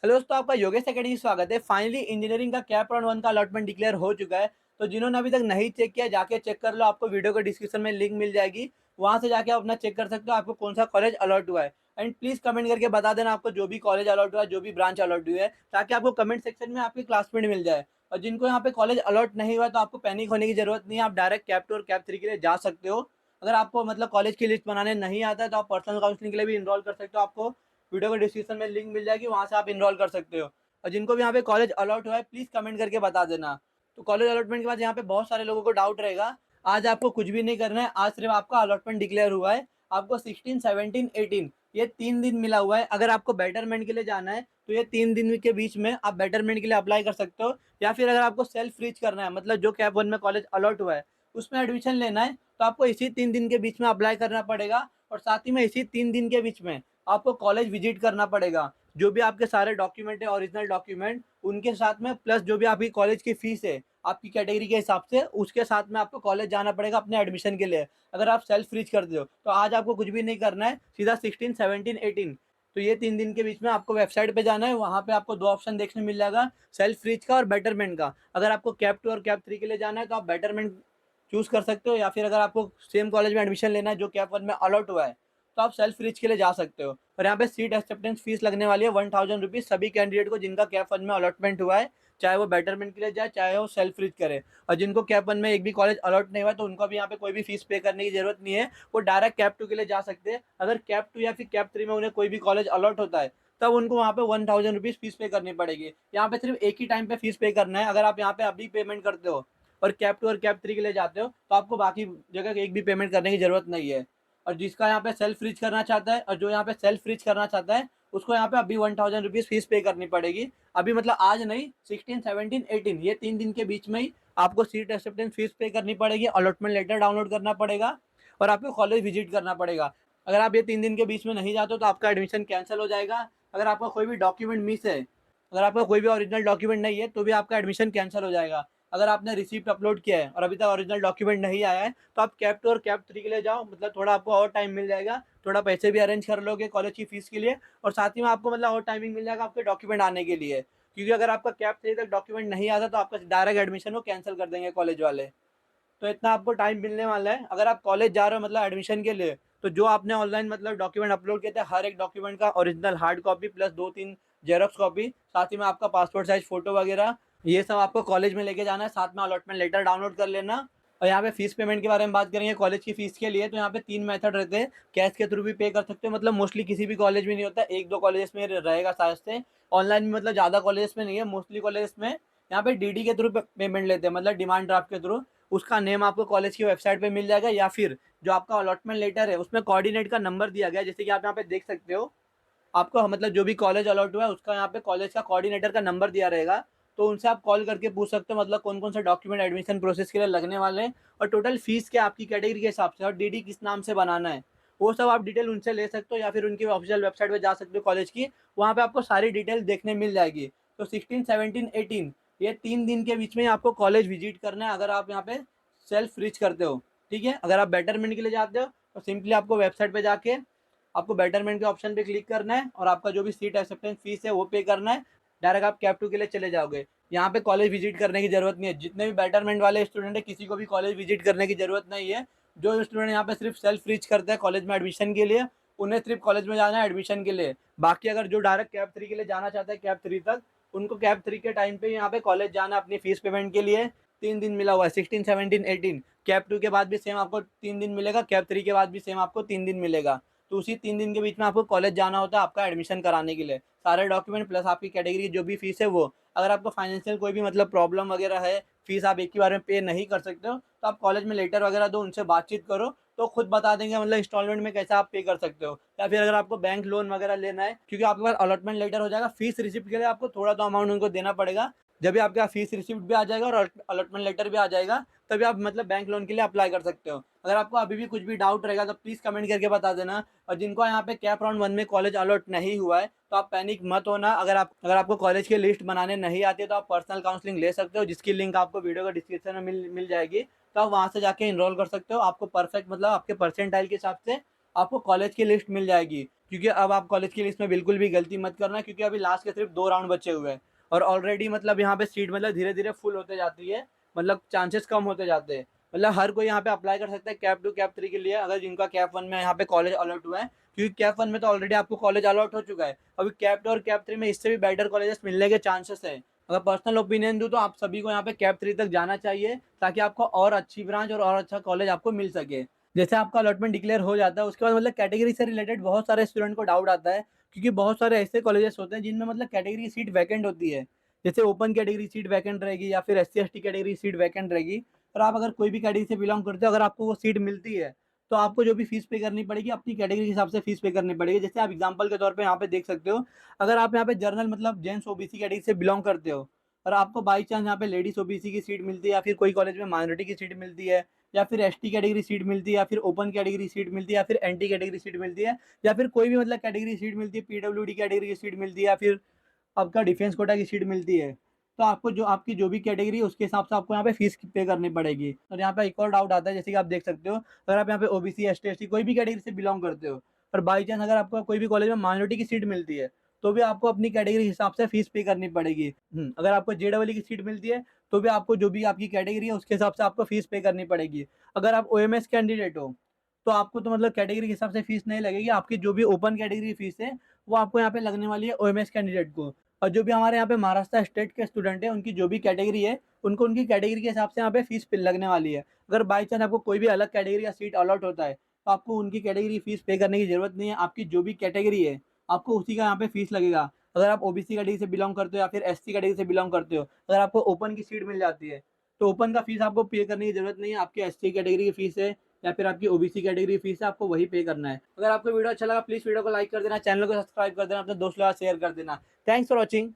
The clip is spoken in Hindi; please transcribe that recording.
हेलो दोस्तों, आपका योगेश एकेडमी में स्वागत है। फाइनली इंजीनियरिंग का कैप राउंड 1 का अलॉटमेंट डिक्लेयर हो चुका है। तो जिन्होंने अभी तक नहीं चेक किया, जाके चेक कर लो। आपको वीडियो के डिस्क्रिप्शन में लिंक मिल जाएगी, वहां से जाके आप अपना चेक कर सकते हो आपको कौन सा कॉलेज अलॉट हुआ है। एंड प्लीज कमेंट करके बता देना आपको जो भी कॉलेज अलॉट हुआ है, जो भी ब्रांच अलॉट हुई है, ताकि आपको कमेंट सेक्शन में आपके क्लासमेट मिल जाए। और जिनको यहाँ पे कॉलेज अलॉट नहीं हुआ तो आपको पैनिक होने की जरूरत नहीं है। आप डायरेक्ट कैप 2 और कैप 3 के लिए जा सकते हो। अगर आपको मतलब कॉलेज की लिस्ट बनाने नहीं आता है तो आप पर्सनल काउंसलिंग के लिए भी इनरोल कर सकते हो। आपको वीडियो के डिस्क्रिप्शन में लिंक मिल जाएगी, वहां से आप इनरोल कर सकते हो। और जिनको भी यहाँ पे कॉलेज अलॉट हुआ है, प्लीज कमेंट करके बता देना। तो कॉलेज अलॉटमेंट के बाद यहाँ पे बहुत सारे लोगों को डाउट रहेगा। आज आपको कुछ भी नहीं करना है, आज सिर्फ आपका अलॉटमेंट डिक्लेयर हुआ है। आपको 16, 17, 18 ये 3 दिन मिला हुआ है। अगर आपको बेटरमेंट के लिए जाना है तो ये 3 दिन के बीच में आप बेटरमेंट के लिए अप्लाई कर सकते हो। या फिर अगर आपको सेल्फ रीच करना है, मतलब जो कैप 1 में कॉलेज अलॉट हुआ है उसमें एडमिशन लेना है, तो आपको इसी 3 दिन के बीच में अप्लाई करना पड़ेगा। और साथ ही में इसी 3 दिन के बीच में आपको कॉलेज विजिट करना पड़ेगा। जो भी आपके सारे डॉक्यूमेंट है, ओरिजिनल डॉक्यूमेंट उनके साथ में, प्लस जो भी आपकी कॉलेज की फीस है आपकी कैटेगरी के हिसाब से, उसके साथ में आपको कॉलेज जाना पड़ेगा अपने एडमिशन के लिए। अगर आप सेल्फ रीच करते हो तो आज आपको कुछ भी नहीं करना है, सीधा 16, 17, 18 तो ये 3 दिन के बीच में आपको वेबसाइट पे जाना है। वहां पे आपको दो ऑप्शन देखने मिल जाएगा, सेल्फ रीच का और बेटरमेंट का। अगर आपको कैप 2 और कैप 3 के लिए जाना है तो आप बेटरमेंट चूज कर सकते हो। या फिर अगर आपको सेम कॉलेज में एडमिशन लेना है जो कैप 1 में अलॉट हुआ है, तो आप सेल्फ रीच के लिए जा सकते हो। और यहाँ पे सीट एक्सेप्टेंस फीस लगने वाली है 1000 रुपीज सभी कैंडिडेट को जिनका कैप 1 में अलॉटमेंट हुआ है, चाहे वो बेटरमेंट के लिए जाए चाहे वो सेल्फ रीच करे। और जिनको कैप 1 में एक भी कॉलेज अलॉट नहीं हुआ तो उनको भी यहाँ पे कोई भी फीस पे करने की जरूरत नहीं है, वो डायरेक्ट कैप 2 के लिए जा सकते हैं। अगर कैप 2 या फिर कैप 3 में उन्हें कोई भी कॉलेज अलॉट होता है, तब उनको वहाँ पे 1000 रुपीज फीस पे करनी पड़ेगी। यहाँ पे सिर्फ एक ही टाइम पे फीस पे करना है। अगर आप यहाँ पे अभी पेमेंट करते हो और कैप 2 और कैप 3 के लिए जाते हो तो आपको बाकी जगह एक भी पेमेंट करने की जरूरत नहीं है। और जिसका यहाँ पे सेल्फ रीच करना चाहता है, और जो यहाँ पे सेल्फ रीच करना चाहता है, उसको यहाँ पे अभी 1000 रुपीज फीस पे करनी पड़ेगी। अभी मतलब आज नहीं, 16, 17, 18 ये 3 दिन के बीच में ही आपको सीट एक्सेप्टेंस फीस पे करनी पड़ेगी, अलॉटमेंट लेटर डाउनलोड करना पड़ेगा और आपको कॉलेज विजिट करना पड़ेगा। अगर आप ये 3 दिन के बीच में नहीं जाते हो तो आपका एडमिशन कैंसिल हो जाएगा। अगर आपका कोई भी डॉक्यूमेंट मिस है, अगर आपका कोई भी ओरिजिनल डॉक्यूमेंट नहीं है, तो भी आपका एडमिशन कैंसिल हो जाएगा। अगर आपने रिसिप्ट अपलोड किया है और अभी तक ओरिजिनल डॉक्यूमेंट नहीं आया है, तो आप कैप 2 और कैप 3 के लिए जाओ। मतलब थोड़ा आपको और टाइम मिल जाएगा, थोड़ा पैसे भी अरेंज कर लोगे कॉलेज की फीस के लिए, और साथ ही में आपको मतलब और टाइमिंग मिल जाएगा आपके डॉक्यूमेंट आने के लिए। क्योंकि अगर आपका कैप 3 तक डॉक्यूमेंट नहीं आता तो आपका डायरेक्ट एडमिशन वो कैंसिल कर देंगे कॉलेज वाले। तो इतना आपको टाइम मिलने वाला है। अगर आप कॉलेज जा रहे हो मतलब एडमिशन के लिए, तो जो आपने ऑनलाइन मतलब डॉक्यूमेंट अपलोड किए थे, हर एक डॉक्यूमेंट का original hard copy plus 2-3 xerox copy, साथ ही में आपका पासपोर्ट साइज फोटो वगैरह, ये सब आपको कॉलेज में लेके जाना है। साथ में अलॉटमेंट लेटर डाउनलोड कर लेना। और यहाँ पे फीस पेमेंट के बारे में बात करेंगे कॉलेज की फीस के लिए, तो यहाँ पे 3 मेथड रहते हैं। कैश के थ्रू भी पे कर सकते हो, मतलब मोस्टली किसी भी कॉलेज में नहीं होता, एक दो कॉलेज में रहेगा शायद से। ऑनलाइन में मतलब ज़्यादा कॉलेज में नहीं है, मोस्टली कॉलेज में यहाँ पे डीडी के थ्रू पेमेंट लेते हैं, मतलब डिमांड ड्राफ्ट के थ्रू। उसका नेम आपको कॉलेज की वेबसाइट पे मिल जाएगा, या फिर जो आपका अलॉटमेंट लेटर है उसमें कोऑर्डिनेट का नंबर दिया गया है, जैसे कि आप यहाँ पे देख सकते हो। आपको मतलब जो भी कॉलेज अलॉट हुआ है उसका यहाँ पे कॉलेज का कोऑर्डिनेटर का नंबर दिया रहेगा। तो उनसे आप कॉल करके पूछ सकते हो मतलब कौन कौन से डॉक्यूमेंट एडमिशन प्रोसेस के लिए लगने वाले हैं, और टोटल फीस क्या आपकी कैटेगरी के हिसाब से, और डीडी किस नाम से बनाना है, वो सब आप डिटेल उनसे ले सकते हो। या फिर उनकी ऑफिशियल वेबसाइट पे जा सकते हो कॉलेज की, वहाँ पे आपको सारी डिटेल देखने मिल जाएगी। तो 16, 17, 18 ये 3 दिन के बीच में आपको कॉलेज विजिट करना है, अगर आप यहाँ पे सेल्फ रीच करते हो। ठीक है, अगर आप बेटरमेंट के लिए जाते हो तो सिंपली आपको वेबसाइट पे जाके आपको बेटरमेंट के ऑप्शन पे क्लिक करना है और आपका जो भी सीट एक्सेप्टेंस फीस है वो पे करना है। डायरेक्ट आप कैप 2 के लिए चले जाओगे। यहाँ पे कॉलेज विजिट करने की जरूरत नहीं है। जितने भी बेटरमेंट वाले स्टूडेंट है किसी को भी कॉलेज विजिट करने की जरूरत नहीं है। जो स्टूडेंट यहाँ पे सिर्फ सेल्फ रीच करते हैं कॉलेज में एडमिशन के लिए, उन्हें सिर्फ कॉलेज में जाना है एडमिशन के लिए। बाकी अगर जो डायरेक्ट कैप 3 के लिए जाना चाहता है कैप 3 तक, उनको कैप 3 के टाइम पे यहाँ पे कॉलेज जाना है अपनी फीस पेमेंट के लिए। 3 दिन मिला हुआ है, 16, 17, 18। कैप 2 के बाद भी सेम आपको 3 दिन मिलेगा, कैप 3 के बाद भी सेम आपको 3 दिन मिलेगा। तो उसी 3 दिन के बीच में आपको कॉलेज जाना होता है आपका एडमिशन कराने के लिए। सारे डॉक्यूमेंट प्लस आपकी कैटेगरी जो भी फीस है वो। अगर आपको फाइनेंशियल कोई भी मतलब प्रॉब्लम वगैरह है, फीस आप एक ही बार में पे नहीं कर सकते हो, तो आप कॉलेज में लेटर वगैरह दो, उनसे बातचीत करो, तो खुद बता देंगे मतलब इंस्टॉलमेंट में कैसे आप पे कर सकते हो। या फिर अगर आपको बैंक लोन वगैरह लेना है, क्योंकि आपके पास अलॉटमेंट लेटर हो जाएगा, फीस रिसिप्ट के लिए आपको थोड़ा तो अमाउंट उनको देना पड़ेगा। जब भी आपके पास फीस रिसिप्ट भी आ जाएगा और अलॉटमेंट लेटर भी आ जाएगा, तभी आप मतलब बैंक लोन के लिए अप्लाई कर सकते हो। अगर आपको अभी भी कुछ भी डाउट रहेगा तो प्लीज़ कमेंट करके बता देना। और जिनको यहाँ पे कैप राउंड 1 में कॉलेज अलॉट नहीं हुआ है, तो आप पैनिक मत होना। अगर आपको कॉलेज की लिस्ट बनाने नहीं आती है तो आप पर्सनल काउंसलिंग ले सकते हो, जिसकी लिंक आपको वीडियो के डिस्क्रिप्शन में मिल जाएगी। तो आप वहाँ से जाके इनरोल कर सकते हो। आपको परफेक्ट मतलब आपके परसेंटाइल के हिसाब से आपको कॉलेज की लिस्ट मिल जाएगी। क्योंकि अब आप कॉलेज की लिस्ट में बिल्कुल भी गलती मत करना, क्योंकि अभी लास्ट के सिर्फ 2 राउंड बचे हुए हैं और ऑलरेडी मतलब यहाँ पे सीट मतलब धीरे-धीरे फुल होते जाती है, मतलब चांसेस कम होते जाते हैं। मतलब हर कोई यहाँ पे अप्लाई कर सकता है कैप 2 कैप 3 के लिए, अगर जिनका कैप 1 में यहाँ पे कॉलेज अलॉट हुआ है, क्योंकि कैप 1 में तो ऑलरेडी आपको कॉलेज अलॉट हो चुका है। अभी कैप 2 और कैप 3 में इससे भी बेटर कॉलेजेस मिलने के चांसेस हैं। अगर पर्सनल ओपिनियन दूँ तो आप सभी को यहाँ पे कैप 3 तक जाना चाहिए, ताकि आपको और अच्छी ब्रांच और अच्छा कॉलेज आपको मिल सके। जैसे आपका अलॉटमेंट डिक्लेयर हो जाता है, उसके बाद मतलब कैटेगरी से रिलेटेड बहुत सारे स्टूडेंट को डाउट आता है, क्योंकि बहुत सारे ऐसे कॉलेजेस होते हैं जिनमें मतलब कैटेगरी की सीट वैकेंट होती है। जैसे ओपन कैटेगरी सीट वैकेंट रहेगी या फिर एससी/एसटी कैटेगरी सीट वैकेंट रहेगी। और आप अगर कोई भी कैटेगरी से बिलॉन्ग करते हो, अगर आपको वो सीट मिलती है, तो आपको जो भी फीस पे करनी पड़ेगी, अपनी कैटेगरी के हिसाब से फीस पे करनी पड़ेगी। जैसे आप एग्जांपल के तौर पे यहाँ पे देख सकते हो, अगर आप यहाँ पे जनरल मतलब जेंट्स ओबीसी कैटेगरी से बिलॉन्ग करते हो और आपको बाई चांस यहाँ पे लेडीज ओबीसी की सीट मिलती है, या फिर कोई कॉलेज में माइनॉरिटी की सीट मिलती है, या फिर एसटी कैटेगरी सीट मिलती है, या फिर ओपन कैटेगरी सीट मिलती है, या फिर एनटी कैटेगरी सीट मिलती है, या फिर कोई भी मतलब कैटेगरी सीट मिलती है, पीडब्ल्यूडी कैटेगरी की सीट मिलती है, या फिर आपका डिफेंस कोटा की सीट मिलती है, तो आपको जो आपकी जो भी कैटेगरी है उसके हिसाब से आपको यहाँ पे फीस पे करनी पड़ेगी। और यहाँ पे एक और डाउट आता है, जैसे कि आप देख सकते हो, अगर आप यहाँ पे ओबीसी एसटी एसटी कोई भी कैटेगरी से बिलोंग करते हो और बाई चांस अगर आपको कोई भी कॉलेज में माइनॉरिटी की सीट मिलती है, तो भी आपको अपनी कैटेगरी के हिसाब से फीस पे करनी पड़ेगी। अगर आपको जेडबल की सीट मिलती है, तो भी आपको जो भी आपकी कैटेगरी है उसके हिसाब से आपको फीस पे करनी पड़ेगी। अगर आप ओएमएस कैंडिडेट हो, तो आपको तो मतलब कैटेगरी के हिसाब से फीस नहीं लगेगी, आपकी जो भी ओपन कैटेगरी की फीस है वो आपको यहाँ पे लगने वाली है ओएमएस कैंडिडेट को। और जो भी हमारे यहाँ पे महाराष्ट्र स्टेट के स्टूडेंट हैं, उनकी जो भी कैटेगरी है, उनको उनकी कैटेगरी के हिसाब से यहाँ पे फीस पे लगने वाली है। अगर बाई चांस आपको कोई भी अलग कैटेगरी का सीट अलॉट होता है, तो आपको उनकी कैटेगरी फीस पे करने की जरूरत नहीं है। आपकी जो भी कैटेगरी है, आपको उसी का यहाँ पे फीस लगेगा। अगर आप ओबीसी कैटेगरी से बिलोंग करते हो या फिर एससी कैटेगरी से बिलोंग करते हो, अगर आपको ओपन की सीट मिल जाती है, तो ओपन का फीस आपको पे करने की जरूरत नहीं है। आपकी एससी कैटेगरी की फीस है या फिर आपकी ओबीसी कैटेगरी फीस है, आपको वही पे करना है। अगर आपको वीडियो अच्छा लगा, प्लीज वीडियो को लाइक कर देना, चैनल को सब्सक्राइब कर देना, अपने दोस्तों के साथ शेयर कर देना। Thanks for watching.